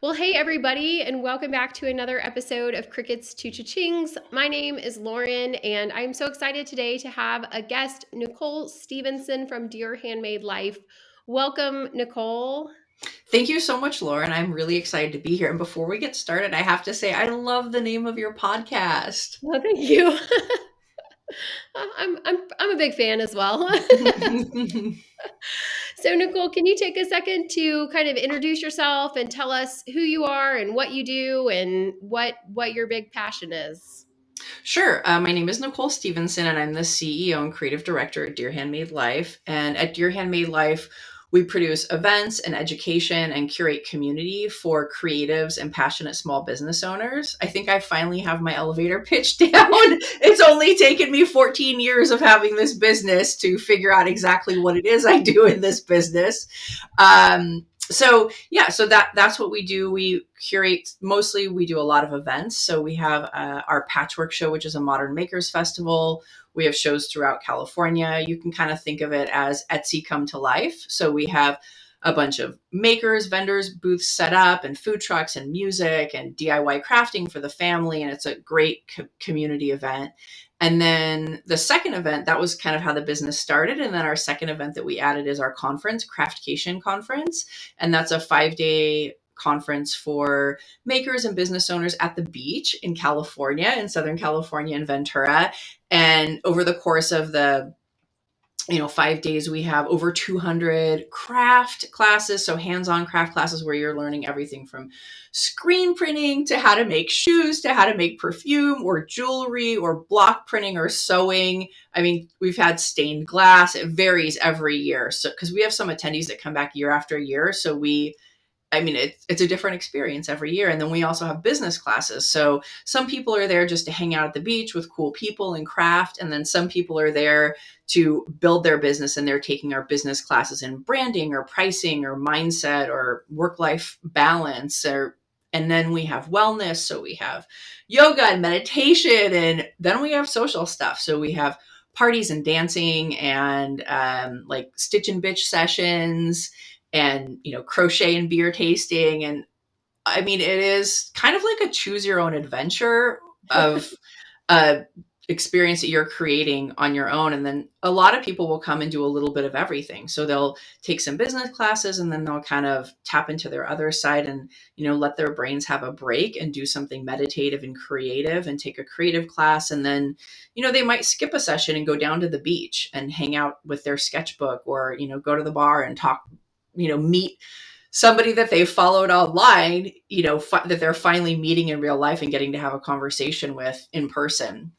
Well, hey, everybody, and welcome back to another episode of Crickets to Cha-Chings. My name is Lauren, and I'm so excited today to have a guest, Nicole Stevenson from Dear Handmade Life. Welcome, Nicole. Thank you so much, Lauren. I'm really excited to be here. And before we get started, I have to say I love the name of your podcast. Well, thank you. I'm a big fan as well. So, Nicole, can you take a second to kind of introduce yourself and tell us who you are and what you do and what your big passion is? Sure. My name is Nicole Stevenson, and I'm the CEO and creative director at Dear Handmade Life. And at Dear Handmade Life, we produce events and education and curate community for creatives and passionate small business owners. I think I finally have my elevator pitch down. It's only taken me 14 years of having this business to figure out exactly what it is I do in this business. So that's what we do. We curate, mostly we do a lot of events. So we have our patchwork show, which is a modern makers festival. We have shows throughout California. You can kind of think of it as Etsy come to life. So we have a bunch of makers, vendors, booths set up, and food trucks and music and DIY crafting for the family. And it's a great community event. And then the second event, that was kind of how the business started. And then our second event that we added is our conference, Craftcation Conference. And that's a 5-day conference for makers and business owners at the beach in California, in Southern California, in Ventura. And over the course of the 5 days, we have over 200 craft classes. So hands-on craft classes where you're learning everything from screen printing to how to make shoes, to how to make perfume or jewelry or block printing or sewing. I mean, we've had stained glass. It varies every year. So, because we have some attendees that come back year after year. So it's a different experience every year. And then we also have business classes. So some people are there just to hang out at the beach with cool people and craft. And then some people are there to build their business, and they're taking our business classes in branding or pricing or mindset or work-life balance. And then we have wellness. So we have yoga and meditation, and then we have social stuff. So we have parties and dancing and like stitch and bitch sessions and crochet and beer tasting. And I mean, it is kind of like a choose your own adventure of experience that you're creating on your own. And then a lot of people will come and do a little bit of everything. So they'll take some business classes, and then they'll kind of tap into their other side and let their brains have a break and do something meditative and creative and take a creative class. And then they might skip a session and go down to the beach and hang out with their sketchbook, or go to the bar and talk, meet somebody that they followed online, that they're finally meeting in real life and getting to have a conversation with in person.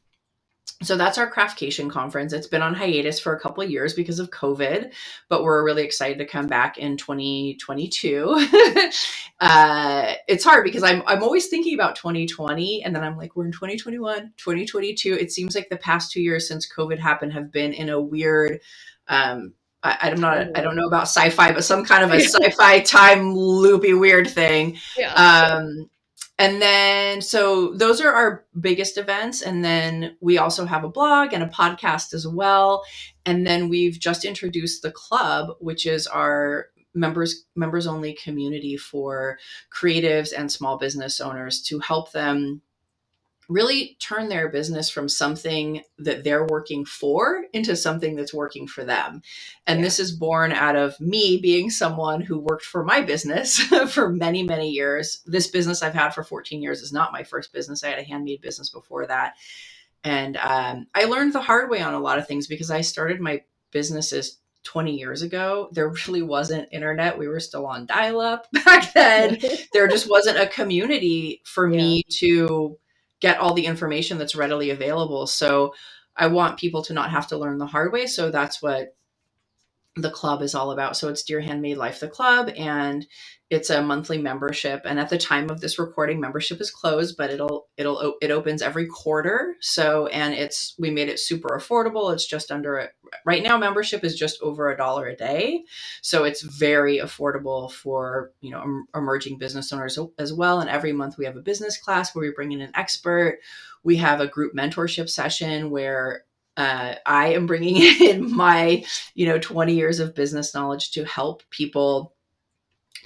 So that's our Craftcation Conference. It's been on hiatus for a couple of years because of COVID, but we're really excited to come back in 2022. It's hard because I'm always thinking about 2020, and then I'm like, we're in 2021, 2022. It seems like the past 2 years since COVID happened have been in a weird, I don't know about sci-fi, but some kind of a sci-fi time loopy weird thing. Yeah. And then, so those are our biggest events. And then we also have a blog and a podcast as well. And then we've just introduced the club, which is our members only community for creatives and small business owners, to help them really turn their business from something that they're working for into something that's working for them. And This is born out of me being someone who worked for my business for many, many years. This business I've had for 14 years is not my first business. I had a handmade business before that. And I learned the hard way on a lot of things because I started my businesses 20 years ago. There really wasn't internet. We were still on dial-up back then. There just wasn't a community for me to get all the information that's readily available. So I want people to not have to learn the hard way. So that's what the club is all about. So it's Dear Handmade Life, the club, and it's a monthly membership. And at the time of this recording, membership is closed, but it opens every quarter. So, and we made it super affordable. It's just right now, membership is just over $1 a day. So it's very affordable for, emerging business owners as well. And every month we have a business class where we bring in an expert. We have a group mentorship session where I am bringing in my, 20 years of business knowledge to help people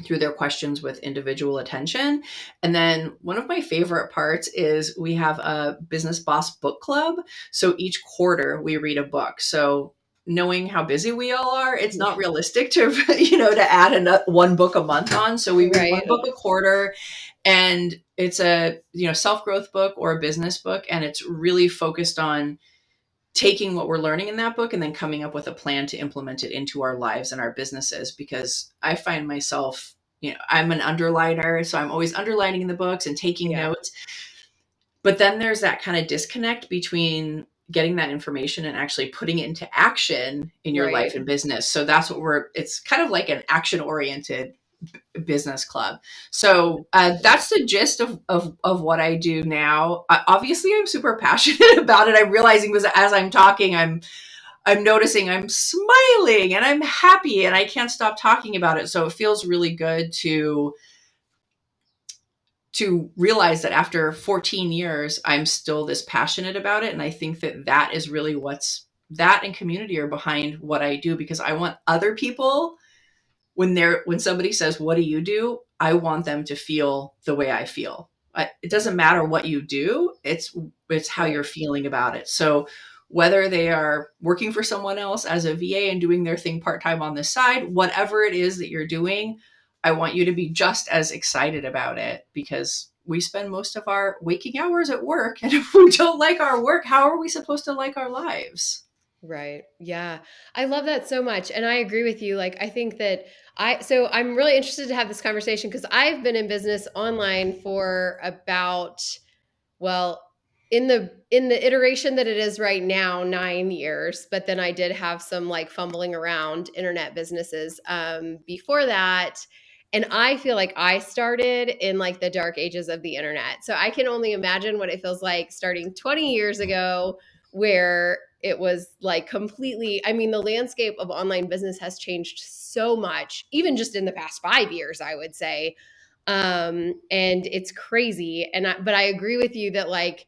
through their questions with individual attention. And then one of my favorite parts is we have a business boss book club. So each quarter we read a book. So knowing how busy we all are, it's not realistic to, to add one book a month on. So we read one Right. book a quarter, and it's a, self-growth book or a business book. And it's really focused on taking what we're learning in that book and then coming up with a plan to implement it into our lives and our businesses. Because I find myself, I'm an underliner, so I'm always underlining in the books and taking Yeah. notes. But then there's that kind of disconnect between getting that information and actually putting it into action in your life Right. and business. So that's what it's kind of like an action oriented business club. So that's the gist of what I do now. Obviously, I'm super passionate about it. I'm realizing because as I'm talking, I'm noticing I'm smiling and I'm happy and I can't stop talking about it. So it feels really good to realize that after 14 years, I'm still this passionate about it. And I think that is really that and community are behind what I do, because I want other people, when somebody says, what do? I want them to feel the way I feel. It doesn't matter what you do. It's how you're feeling about it. So whether they are working for someone else as a VA and doing their thing part-time on the side, whatever it is that you're doing, I want you to be just as excited about it, because we spend most of our waking hours at work. And if we don't like our work, how are we supposed to like our lives? Right. Yeah. I love that so much. And I agree with you. Like, I think that so I'm really interested to have this conversation because I've been in business online for about, well, in the iteration that it is right now, 9 years. But then I did have some like fumbling around internet businesses before that. And I feel like I started in like the dark ages of the internet. So I can only imagine what it feels like starting 20 years ago, where it was like completely, I mean, the landscape of online business has changed so much, even just in the past 5 years, I would say. And it's crazy. But I agree with you that like,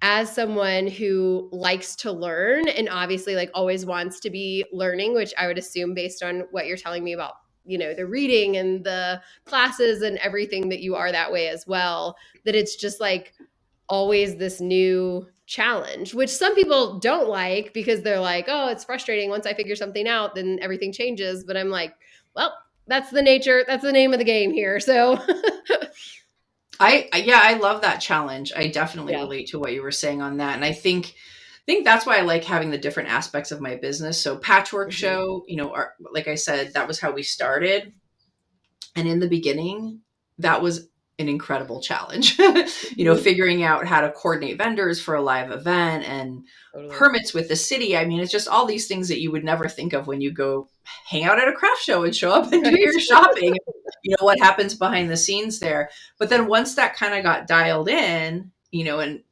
as someone who likes to learn and obviously like always wants to be learning, which I would assume based on what you're telling me about, the reading and the classes and everything, that you are that way as well, that it's just like always this new challenge, which some people don't like because they're like, oh, it's frustrating. Once I figure something out, then everything changes. But I'm like, well, that's the name of the game here. So I love that challenge. I definitely yeah. relate to what you were saying on that. And I think that's why I like having the different aspects of my business. So Patchwork Mhm. Show, like I said, that was how we started. And in the beginning, that was an incredible challenge. Mhm. Figuring out how to coordinate vendors for a live event and Totally. permits with the city. I mean, it's just all these things that you would never think of when you go hang out at a craft show and show up and do Right. your shopping. What happens behind the scenes there. But then once that kind of got dialed in, and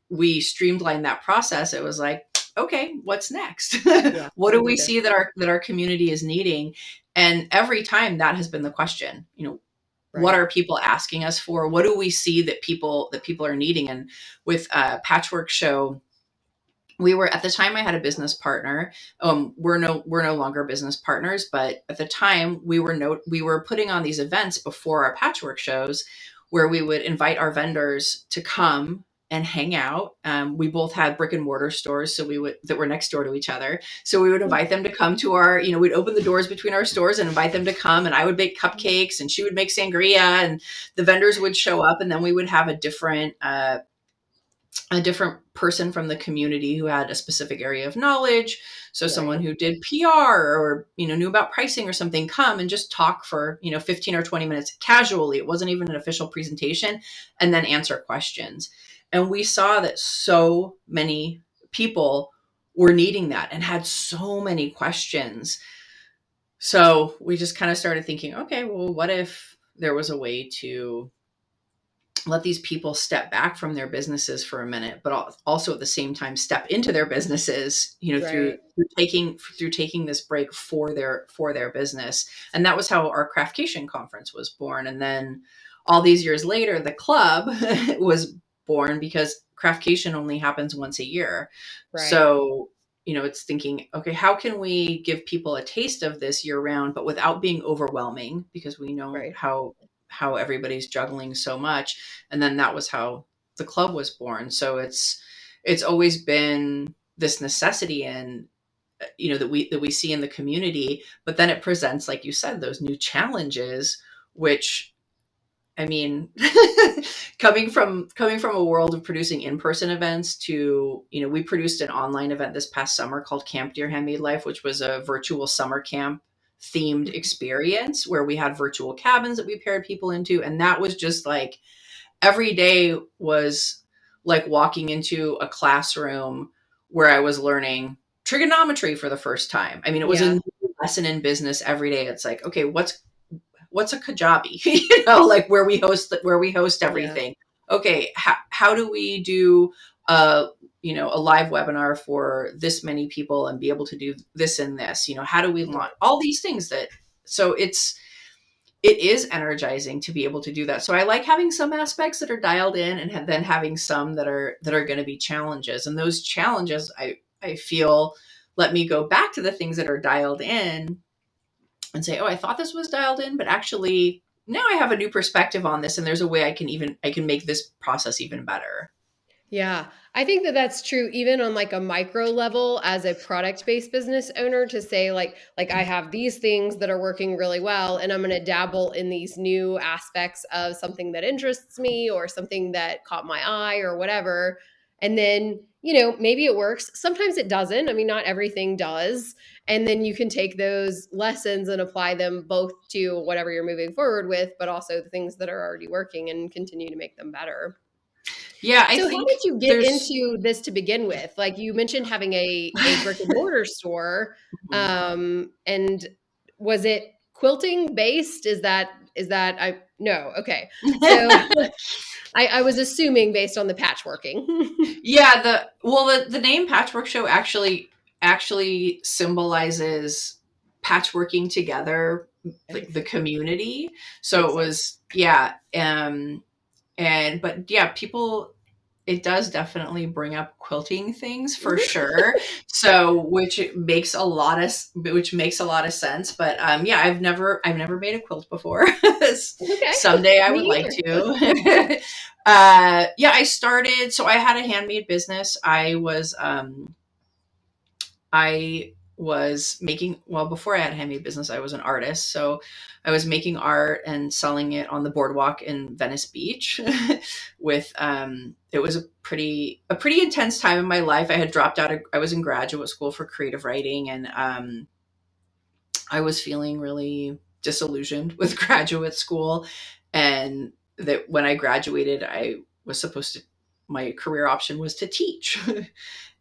we streamlined that process, it was like, okay, what's next? Yeah, What we do we need to. see that our community is needing? And every time that has been the question, what Right. are people asking us for? What do we see that people are needing? And with Patchwork Show, we were, at the time I had a business partner. We're no longer business partners, but at the time we were putting on these events before our patchwork shows, where we would invite our vendors to come and hang out. We both had brick and mortar stores, that were next door to each other. So we would invite them to come to we'd open the doors between our stores and invite them to come. And I would bake cupcakes, and she would make sangria, and the vendors would show up, and then we would have a different person from the community who had a specific area of knowledge. So someone Right. who did PR, or, knew about pricing or something, come and just talk for, 15 or 20 minutes casually. It wasn't even an official presentation, and then answer questions. And we saw that so many people were needing that and had so many questions. So we just kind of started thinking, okay, well, what if there was a way to let these people step back from their businesses for a minute, but also at the same time step into their businesses, through Right. taking this break for their business. And that was how our Craftcation conference was born. And then all these years later, the club was born, because Craftcation only happens once a year. Right. So, it's thinking, okay, how can we give people a taste of this year round, but without being overwhelming, because we know Right. how everybody's juggling so much. And then that was how the club was born. So it's always been this necessity, and that we see in the community, but then it presents, like you said, those new challenges, which, I mean, coming from a world of producing in-person events to, we produced an online event this past summer called Camp Dear Handmade Life, which was a virtual summer camp themed experience where we had virtual cabins that we paired people into. And that was just like, every day was like walking into a classroom where I was learning trigonometry for the first time. I mean, it was a Yeah. new lesson in business every day. It's like, okay, what's a Kajabi? Like where we host Yeah. everything. Okay, how do we do a live webinar for this many people and be able to do this and this? How do we launch all these things that so it is energizing to be able to do that. So I like having some aspects that are dialed in, and then having some that are going to be challenges. And those challenges, I feel, let me go back to the things that are dialed in and say, oh, I thought this was dialed in, but actually now I have a new perspective on this, and there's a way I can make this process even better. Yeah, I think that that's true even on like a micro level as a product-based business owner, to say like I have these things that are working really well and I'm going to dabble in these new aspects of something that interests me or something that caught my eye or whatever. And then, maybe it works. Sometimes it doesn't. I mean, not everything does. And then you can take those lessons and apply them both to whatever you're moving forward with, but also the things that are already working and continue to make them better. Yeah, I So how think did you get there's. into this to begin with? Like you mentioned having a brick and mortar store, and was it quilting based? Is that I no, okay. So I was assuming based on the patchworking. Yeah, the name Patchwork Show actually symbolizes patchworking together, like the Okay, community. So makes it sense. was, yeah, and but yeah, people, it does definitely bring up quilting things for sure. So which makes a lot of sense. But yeah, I've never made a quilt before. Okay. Someday I Me would like neither. to. Yeah, so I had a handmade business. I was making, well, before I had a handmade business, I was an artist. So I was making art and selling it on the boardwalk in Venice Beach. It was a pretty intense time in my life. I was in graduate school for creative writing, and I was feeling really disillusioned with graduate school. And that when I graduated, my career option was to teach.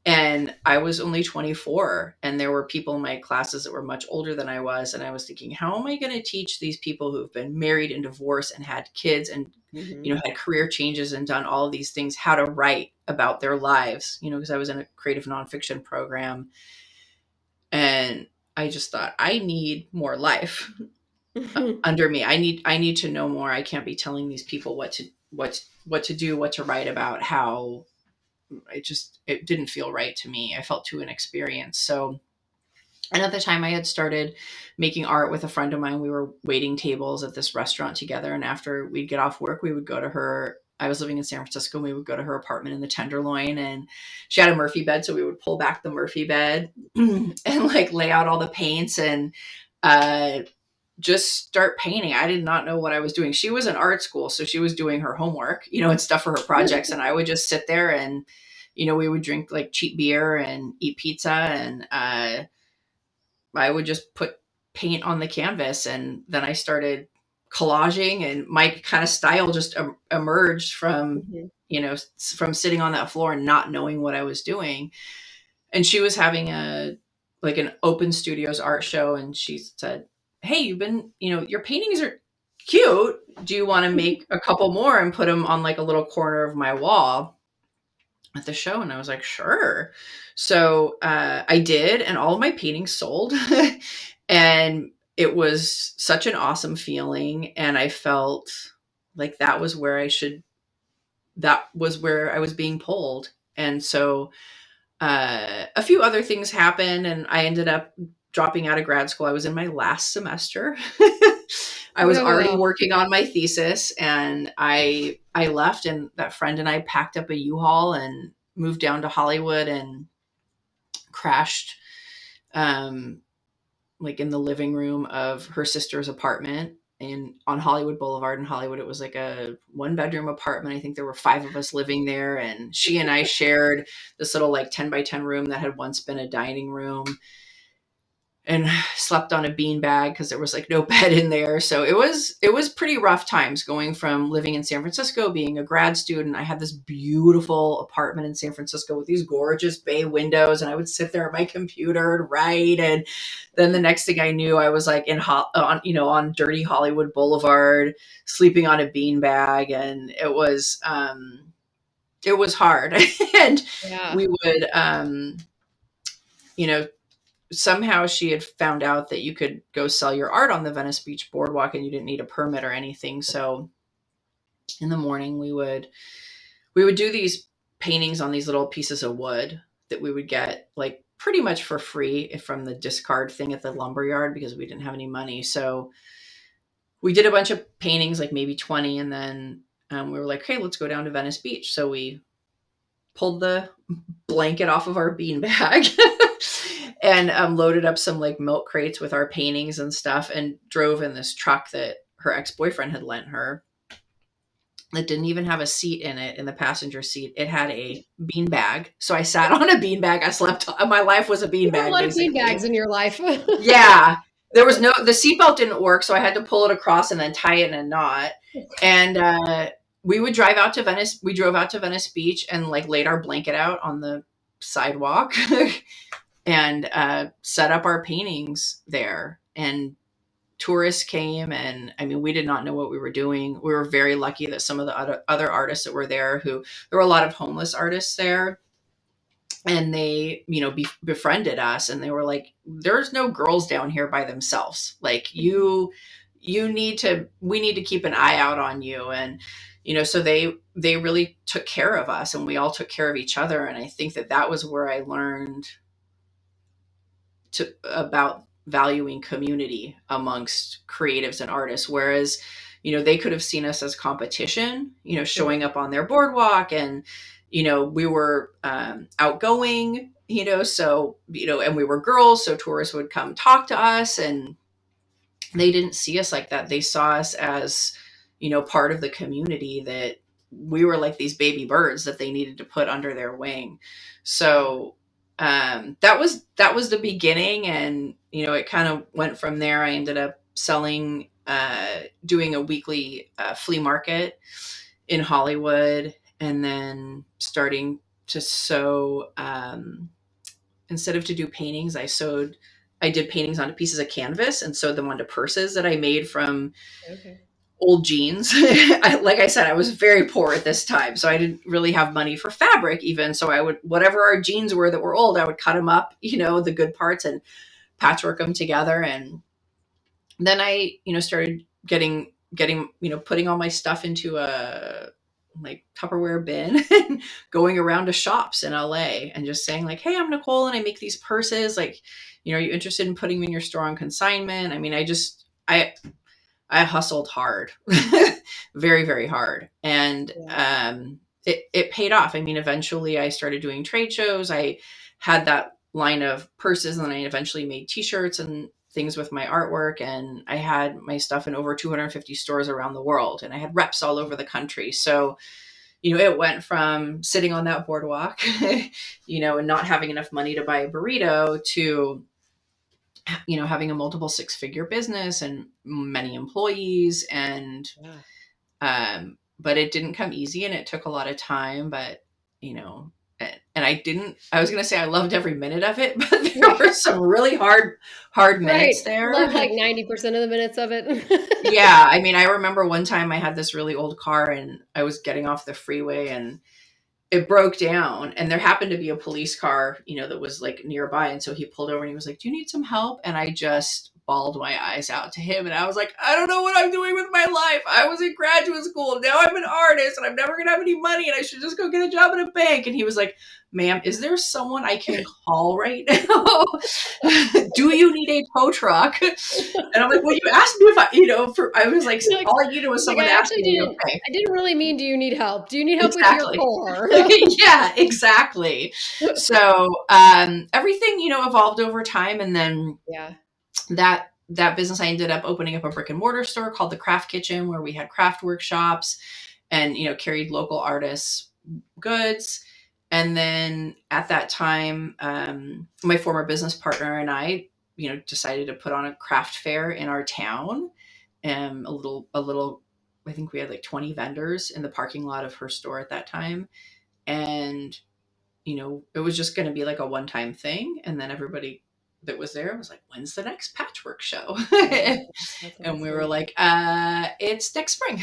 And I was only 24, and there were people in my classes that were much older than I was. And I was thinking, how am I going to teach these people who've been married and divorced and had kids and, Hmm. had career changes and done all of these things, how to write about their lives, because I was in a creative nonfiction program. And I just thought, I need more life under me. I need to know more. I can't be telling these people what to do, what to write about, how. It didn't feel right to me. I felt too inexperienced. So, and at the time I had started making art with a friend of mine. We were waiting tables at this restaurant together. And after we'd get off work, we would go to her. I was living in San Francisco, and we would go to her apartment in the Tenderloin, and she had a Murphy bed. So we would pull back the Murphy bed and like lay out all the paints and, uh, just start painting. I did not know what I was doing. She was in art school, so she was doing her homework, and stuff for her projects. And I would just sit there and, we would drink like cheap beer and eat pizza. And I would just put paint on the canvas. And then I started collaging, and my kind of style just emerged from sitting on that floor and not knowing what I was doing. And she was having an open studios art show, and she said, hey, your paintings are cute, do you want to make a couple more and put them on like a little corner of my wall at the show? And I was like, sure. So I did, and all of my paintings sold. And it was such an awesome feeling, and I felt like that was where I was being pulled. And so a few other things happened, and I ended up dropping out of grad school. I was in my last semester. I was Oh, already wow. working on my thesis, and I left, and that friend and I packed up a U-Haul and moved down to Hollywood and crashed um, like in the living room of her sister's apartment in on Hollywood Boulevard in Hollywood. It was like a 1-bedroom apartment. I think there were 5 of us living there, and she and I shared this little like 10 by 10 room that had once been a dining room, and slept on a beanbag because there was like no bed in there. So it was pretty rough times going from living in San Francisco, being a grad student. I had this beautiful apartment in San Francisco with these gorgeous bay windows, and I would sit there at my computer and write. And then the next thing I knew, I was like on dirty Hollywood Boulevard, sleeping on a beanbag, and it was hard. And Yeah. we would you know somehow she had found out that you could go sell your art on the Venice Beach boardwalk and you didn't need a permit or anything. So in the morning we would do these paintings on these little pieces of wood that we would get like pretty much for free from the discard thing at the lumber yard because we didn't have any money. So we did a bunch of paintings, like maybe 20, and then we were like, hey, let's go down to Venice Beach. So we pulled the blanket off of our beanbag and loaded up some like milk crates with our paintings and stuff and drove in this truck that her ex-boyfriend had lent her that didn't even have a seat in it in the passenger seat. It had a beanbag. So I sat on a beanbag. I slept. My life was a You have a beanbag, lot of bean bags basically. in your life. Yeah. The seatbelt didn't work. So I had to pull it across and then tie it in a knot. And we would drive out to Venice. We drove out to Venice Beach and like laid our blanket out on the sidewalk and set up our paintings there. And tourists came, and I mean, we did not know what we were doing. We were very lucky that some of the other artists that were there, who there were a lot of homeless artists there, and they befriended us, and they were like, there's no girls down here by themselves, like you need to we need to keep an eye out on you. And so they really took care of us, and we all took care of each other. And I think that was where I learned about valuing community amongst creatives and artists. Whereas they could have seen us as competition, showing up on their boardwalk, and we were outgoing, so and we were girls, so tourists would come talk to us, and they didn't see us like that. They saw us as part of the community, that we were like these baby birds that they needed to put under their wing. So that was the beginning, and it kind of went from there. I ended up selling, doing a weekly flea market in Hollywood, and then starting to sew. Instead of to do paintings, I did paintings onto pieces of canvas and sewed them onto purses that I made from Okay. old jeans. Like I said, I was very poor at this time, so I didn't really have money for fabric even. So I would, whatever our jeans were that were old, I would cut them up, the good parts, and patchwork them together. And then I, started getting, putting all my stuff into a like Tupperware bin and going around to shops in LA and just saying like, hey, I'm Nicole and I make these purses. Like, are you interested in putting them in your store on consignment? I mean, I hustled hard, very, very hard. And Yeah. it paid off. I mean, eventually I started doing trade shows. I had that line of purses, and then I eventually made t-shirts and things with my artwork. And I had my stuff in over 250 stores around the world, and I had reps all over the country. So, it went from sitting on that boardwalk, and not having enough money to buy a burrito to having a multiple 6-figure business and many employees. And Yeah. but it didn't come easy, and it took a lot of time. But and I was going to say I loved every minute of it, but there were some really hard Right. minutes there. Love like 90% of the minutes of it. Yeah, I mean, I remember one time I had this really old car, and I was getting off the freeway, and it broke down, and there happened to be a police car, that was like nearby. And so he pulled over and he was like, do you need some help? And I just bawled my eyes out to him. And I was like, I don't know what I'm doing with my life. I was in graduate school. Now I'm an artist and I'm never going to have any money and I should just go get a job in a bank. And he was like, ma'am, is there someone I can call right now? Do you need a tow truck? And I'm like, well, you asked me if I was like, Like, all I needed was someone to ask me, okay. I didn't really mean, do you need help? Do you need help with your Exactly. core? Yeah, exactly. So everything, evolved over time. And then Yeah. that business, I ended up opening up a brick and mortar store called the Craft Kitchen, where we had craft workshops and, carried local artists' goods. And then at that time, my former business partner and I, decided to put on a craft fair in our town. A little, I think we had like 20 vendors in the parking lot of her store at that time. And, it was just going to be like a one-time thing. And then everybody that was there was like, when's the next patchwork show? Yeah. That's And we awesome. were like, it's next spring.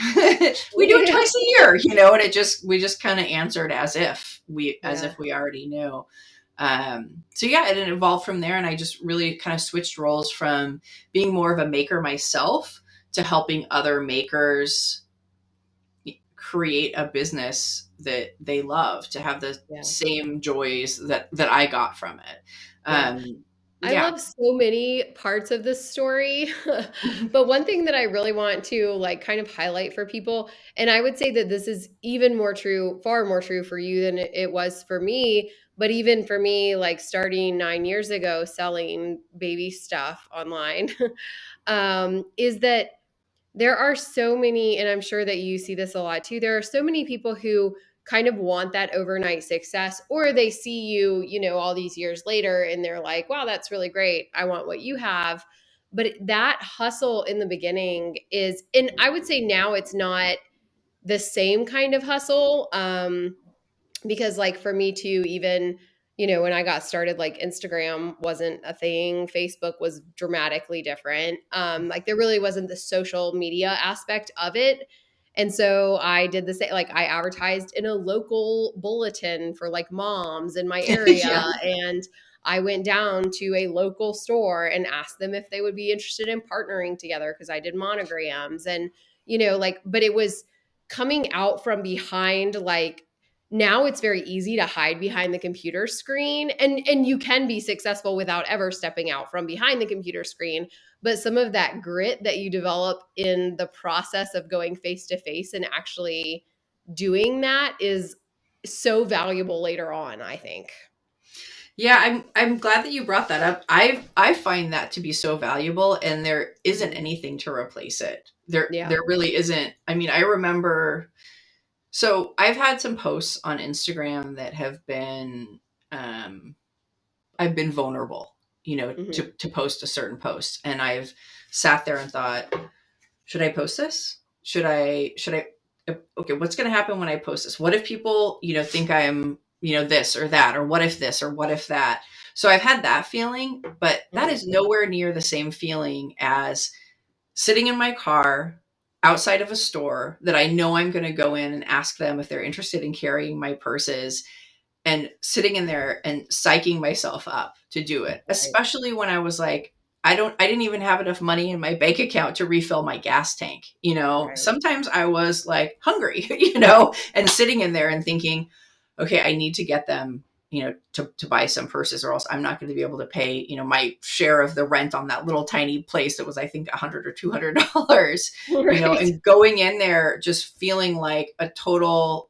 We do it twice a year, and we just kind of answered as if we already knew. So yeah, it evolved from there. And I just really kind of switched roles from being more of a maker myself to helping other makers create a business that they love, to have the same joys that I got from it. I love so many parts of this story. But one thing that I really want to like kind of highlight for people, and I would say that this is even more true, far more true for you than it was for me. But even for me, like starting 9 years ago, selling baby stuff online, is that there are so many, and I'm sure that you see this a lot too. There are so many people who kind of want that overnight success, or they see you, all these years later and they're like, wow, that's really great. I want what you have. But that hustle in the beginning is, and I would say now it's not the same kind of hustle. Because like for me too, even when I got started, like Instagram wasn't a thing, Facebook was dramatically different. Like there really wasn't the social media aspect of it. And so I did the same, like I advertised in a local bulletin for like moms in my area. Yeah. And I went down to a local store and asked them if they would be interested in partnering together, because I did monograms. And like, but it was coming out from behind, like, now it's very easy to hide behind the computer screen, and you can be successful without ever stepping out from behind the computer screen. But some of that grit that you develop in the process of going face to face and actually doing that is so valuable later on, I think. Yeah, I'm glad that you brought that up. I find that to be so valuable, and there isn't anything to replace it. There really isn't. I mean, I remember, so I've had some posts on Instagram that have been I've been vulnerable, to post a certain post, and I've sat there and thought, should I post this? Should I okay, what's going to happen when I post this? What if people, think I'm, this or that, or what if this or what if that? So I've had that feeling, but that is nowhere near the same feeling as sitting in my car outside of a store that I know I'm going to go in and ask them if they're interested in carrying my purses, and sitting in there and psyching myself up to do it, especially when I was like, I didn't even have enough money in my bank account to refill my gas tank. Sometimes I was like hungry, and sitting in there and thinking, okay, I need to get them, to buy some purses, or else I'm not going to be able to pay, my share of the rent on that little tiny place that was, I think, $100 or $200, and going in there just feeling like a total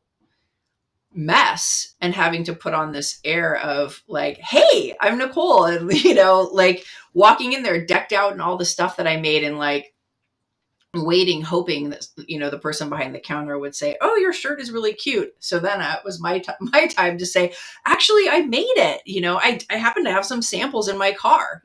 mess and having to put on this air of like, hey, I'm Nicole, and like walking in there decked out in all the stuff that I made, and like waiting, hoping that the person behind the counter would say, oh, your shirt is really cute. So then it was my time to say, actually, I made it. I happen to have some samples in my car.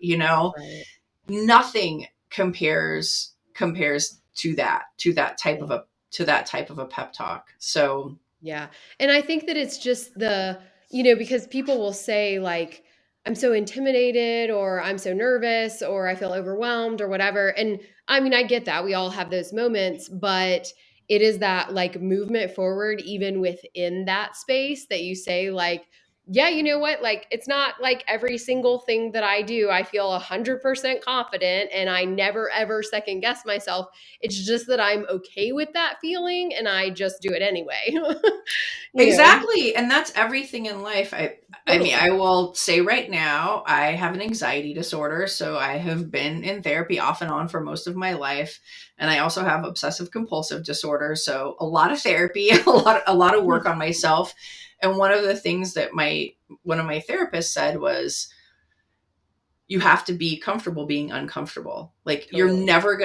Nothing compares to that type of a pep talk. So yeah. And I think that it's just because people will say, like, I'm so intimidated, or I'm so nervous, or I feel overwhelmed, or whatever. And I mean, I get that. We all have those moments, but it is that like movement forward, even within that space, that you say, like, yeah, you know what? Like, it's not like every single thing that I do, I feel 100% confident and I never ever second guess myself. It's just that I'm okay with that feeling and I just do it anyway. You know, Exactly. And that's everything in life. I mean, totally. I will say right now, I have an anxiety disorder, so I have been in therapy off and on for most of my life. And I also have obsessive compulsive disorder, so a lot of therapy, a lot of work on myself. And one of the things that my one of my therapists said was, you have to be comfortable being uncomfortable. Like Totally. you're never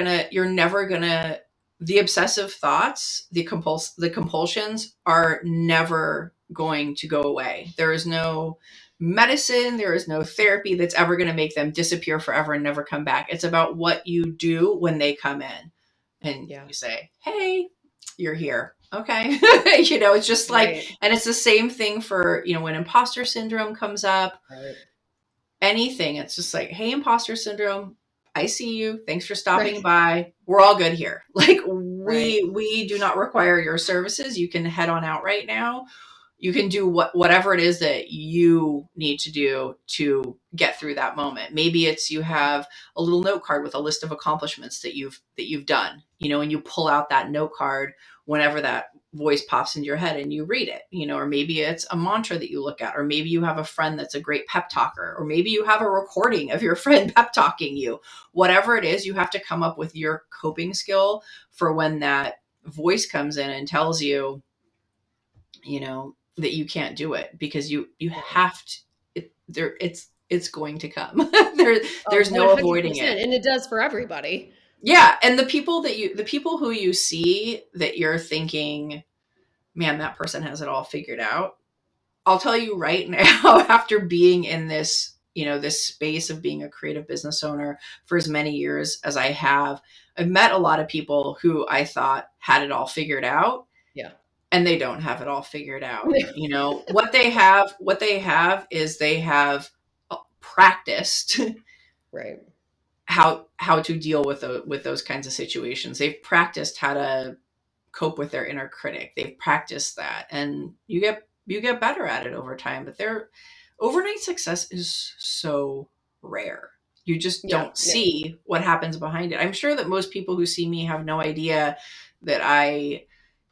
gonna the obsessive thoughts, the compulsions are never going to go away. There is no medicine, there is no therapy that's ever going to make them disappear forever and never come back. It's about what you do when they come in. And Yeah. you say, "Hey, you're here." Okay. It's just like, Right. and it's the same thing for, when imposter syndrome comes up, Right. anything. It's just like, "Hey, imposter syndrome, I see you. Thanks for Right. stopping by. We're all good here." Like, Right. we do not require your services. You can head on out right now. You can do whatever it is that you need to do to get through that moment. Maybe it's you have a little note card with a list of accomplishments that you've done, and you pull out that note card whenever that voice pops into your head and you read it, or maybe it's a mantra that you look at, or maybe you have a friend that's a great pep talker, or maybe you have a recording of your friend pep talking you. Whatever it is, you have to come up with your coping skill for when that voice comes in and tells you, that you can't do it, because you Right. have to. It's going to come. There's no avoiding 100%. it. And it does for everybody. Yeah, and the people who you see that you're thinking, "Man, that person has it all figured out." I'll tell you right now, after being in this space of being a creative business owner for as many years as I have, I've met a lot of people who I thought had it all figured out, Yeah. and they don't have it all figured out. What they have is they have practiced Right. how to deal with those kinds of situations. They've practiced how to cope with their inner critic. They've practiced that, and you get better at it over time. But their overnight success is so rare. You just Yeah. don't No. see what happens behind it. I'm sure that most people who see me have no idea that I,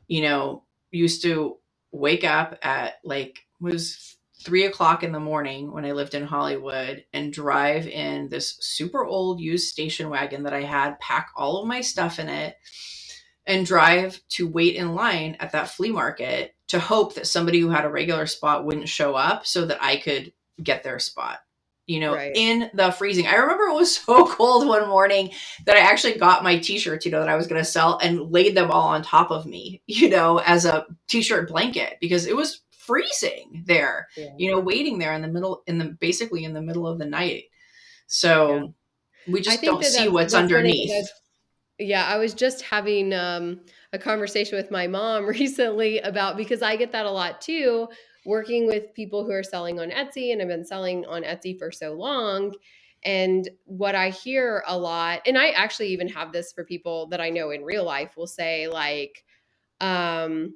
you know, used to wake up at like was 3 o'clock in the morning when I lived in Hollywood and drive in this super old used station wagon that I had, pack all of my stuff in it, and drive to wait in line at that flea market to hope that somebody who had a regular spot wouldn't show up so that I could get their spot. Right. In the freezing. I remember it was so cold one morning that I actually got my t-shirts, that I was going to sell, and laid them all on top of me, as a t-shirt blanket, because it was freezing there, Yeah. waiting there basically in the middle of the night. Yeah. So we I just think don't that see what's that's funny underneath. because yeah, I was just having a conversation with my mom recently about because I get that a lot too, working with people who are selling on Etsy, and I've been selling on Etsy for so long. And what I hear a lot, and I actually even have this for people that I know in real life, will say like, um,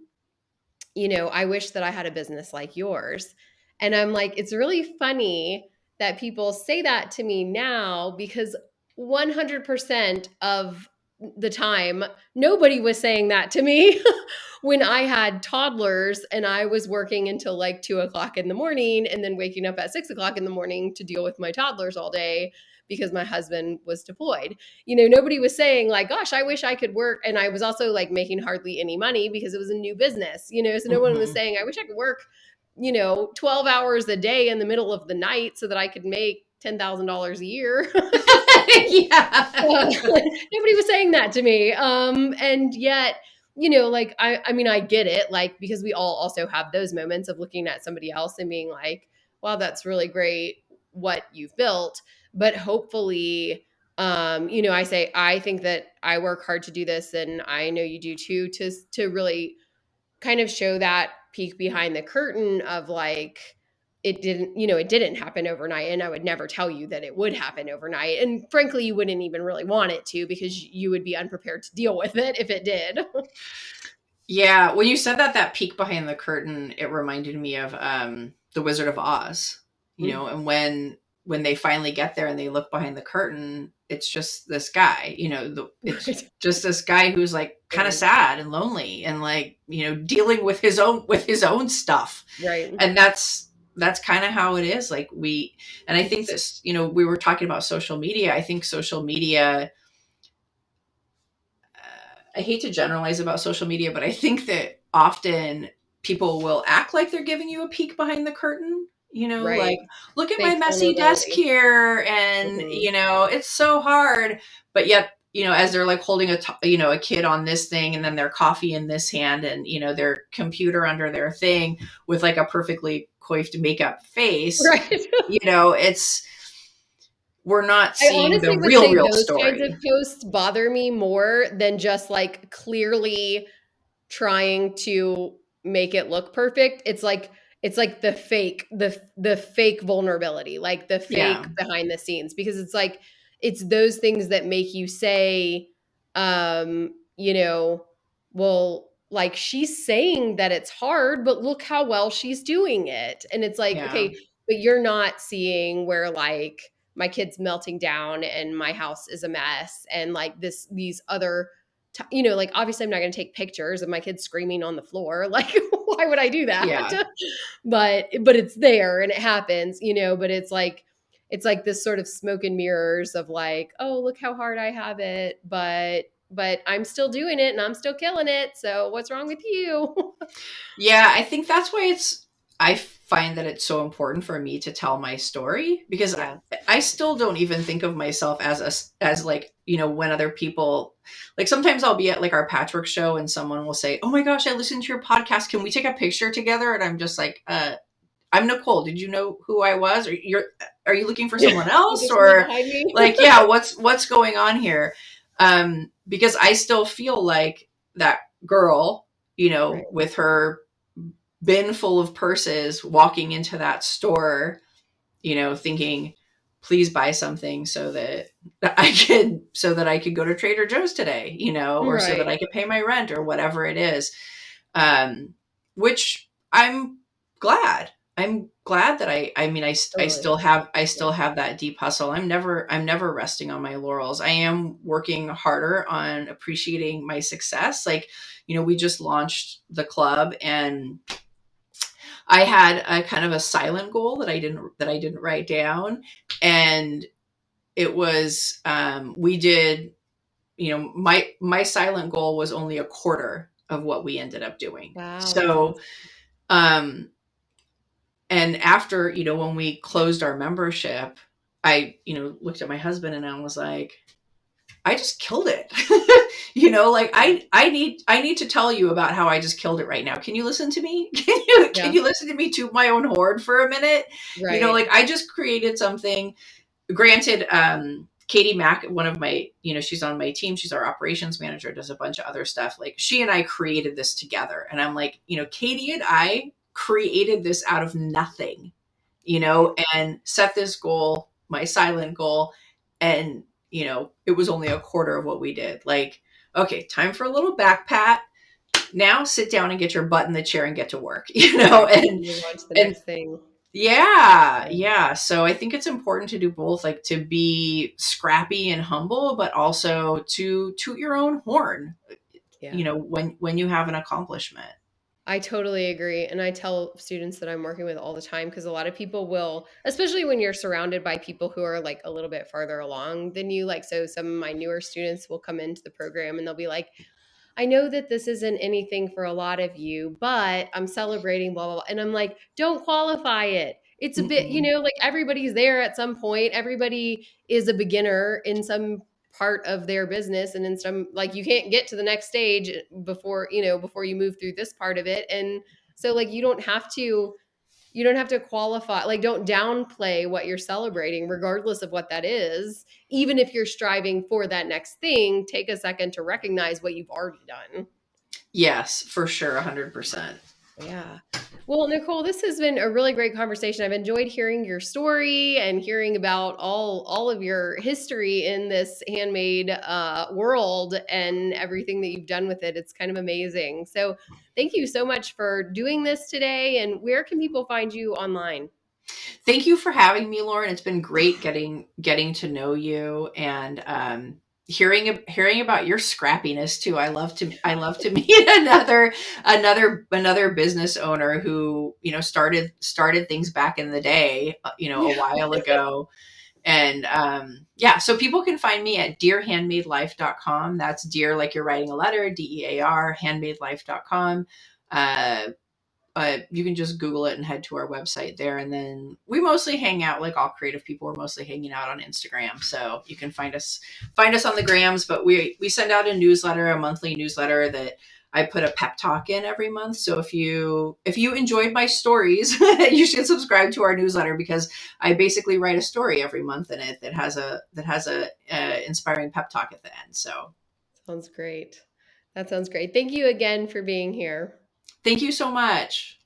I wish that I had a business like yours. And I'm like, it's really funny that people say that to me now because 100% of the time, nobody was saying that to me when I had toddlers and I was working until like 2 o'clock in the morning and then waking up at 6 o'clock in the morning to deal with my toddlers all day because my husband was deployed. Nobody was saying like, gosh, I wish I could work. And I was also like making hardly any money because it was a new business, so no one was Hmm. saying, I wish I could work, 12 hours a day in the middle of the night so that I could make $10,000 a year. Yeah. Nobody was saying that to me. And yet, like, I mean, I get it, like, because we all also have those moments of looking at somebody else and being like, wow, that's really great what you've built. But hopefully, I say, I think that I work hard to do this, and I know you do too, to really kind of show that peek behind the curtain of like, it didn't happen overnight, and I would never tell you that it would happen overnight, and frankly you wouldn't even really want it to because you would be unprepared to deal with it if it did. Yeah, when you said that peek behind the curtain, it reminded me of the Wizard of Oz, you Mm. know, and when they finally get there and they look behind the curtain, it's just this guy, you know, it's Right. just this guy who's like kind of Right. sad and lonely and like, you know, dealing with his own stuff. Right. And that's kind of how it is. Like and I think this, you know, we were talking about social media. I think social media, I hate to generalize about social media, but I think that often people will act like they're giving you a peek behind the curtain. You know, like, Right. look at my Fake messy desk vulnerability. here, and Hmm. you know, it's so hard. But yet, you know, as they're like holding you know, a kid on this thing, and then their coffee in this hand, and you know, their computer under their thing with like a perfectly coiffed makeup face. Right. You know, it's we're not I seeing the honestly would say real those kinds of story. posts bother me more than just like clearly trying to make it look perfect. It's like the fake vulnerability, like the Yeah, fake behind the scenes, because it's like it's those things that make you say, you know, well, like she's saying that it's hard, but look how well she's doing it. And it's like, yeah, okay, but you're not seeing where like my kid's melting down and my house is a mess and like these other you know, like obviously I'm not going to take pictures of my kids screaming on the floor. Like, why would I do that? yeah. But it's there and it happens, you know. But it's like this sort of smoke and mirrors of like, oh, look how hard I have it, but I'm still doing it and I'm still killing it. So what's wrong with you? Yeah, I think that's why I find that it's so important for me to tell my story because Yeah. I still don't even think of myself as like, you know, when other people, like sometimes I'll be at like our patchwork show and someone will say, "Oh my gosh, I listened to your podcast. Can we take a picture together?" And I'm just like, I'm Nicole. Did you know who I was? Or are you looking for Yeah. someone Is there else? someone Or behind me? like, yeah, what's going on here? Because I still feel like that girl, you know, Right. with her bin full of purses walking into that store, you know, thinking, please buy something so that I could go to Trader Joe's today, you know, or so that Right. I could pay my rent or whatever it is. Um, which I'm glad that I mean, Totally. I Yeah. still have that deep hustle. I'm never resting on my laurels. I am working harder on appreciating my success. Like, you know, we just launched the club and I had a kind of a silent goal that I didn't write down. And it was, we did, you know, my silent goal was only a quarter of what we ended up doing. Wow, that's So, awesome. um, and after, you know, when we closed our membership, I, you know, looked at my husband and I was like, I just killed it. You know, like Yeah. I need to tell you about how I just killed it right now. Can you listen to me? Can Yeah. you listen to me toot my own horn for a minute? You know, Right. like I just created something. Granted, Katie Mack, one of my, you know, she's on my team. She's our operations manager, does a bunch of other stuff. Like she and I created this together. And I'm like, you know, Katie and I created this out of nothing, you Right. know, and set this goal, my silent goal. And, you know, it was only a quarter of what we did. Like, okay, time for a little back pat. Now sit down and get your butt in the chair and get to work, you know, Right. Move on to the and next thing. yeah, Yeah. yeah. So I think it's important to do both, like to be scrappy and humble, but also to toot your own horn, you Yeah. know, when you have an accomplishment. I totally agree. And I tell students that I'm working with all the time because a lot of people will, especially when you're surrounded by people who are like a little bit farther along than you. Like, so some of my newer students will come into the program and they'll be like, I know that this isn't anything for a lot of you, but I'm celebrating blah, blah, blah. And I'm like, don't qualify it. It's a bit, Mm-mm. like everybody's there at some point. Everybody is a beginner in some part of their business. And in some, like, you can't get to the next stage before you move through this part of it. And so, like, you don't have to qualify, like, don't downplay what you're celebrating, regardless of what that is. Even if you're striving for that next thing, take a second to recognize what you've already done. Yes, for sure, 100%. Yeah. Well, Nicole, this has been a really great conversation. I've enjoyed hearing your story and hearing about all of your history in this handmade world and everything that you've done with it. It's kind of amazing. So, thank you so much for doing this today. And where can people find you online? Thank you for having me, Lauren. It's been great getting to know you and hearing about your scrappiness too. I love to meet another business owner who, started things back in the day, a Yeah. while ago. And yeah, so people can find me at dearhandmadelife.com. That's dear like you're writing a letter, DEAR, handmadelife.com. Uh, you can just Google it and head to our website there. And then we mostly hang out, like all creative people, we're mostly hanging out on Instagram. So you can find us on the grams, but we send out a newsletter, a monthly newsletter that I put a pep talk in every month. So if you enjoyed my stories, you should subscribe to our newsletter, because I basically write a story every month in it that has a inspiring pep talk at the end. So Sounds great. That sounds great. Thank you again for being here. thank you so much.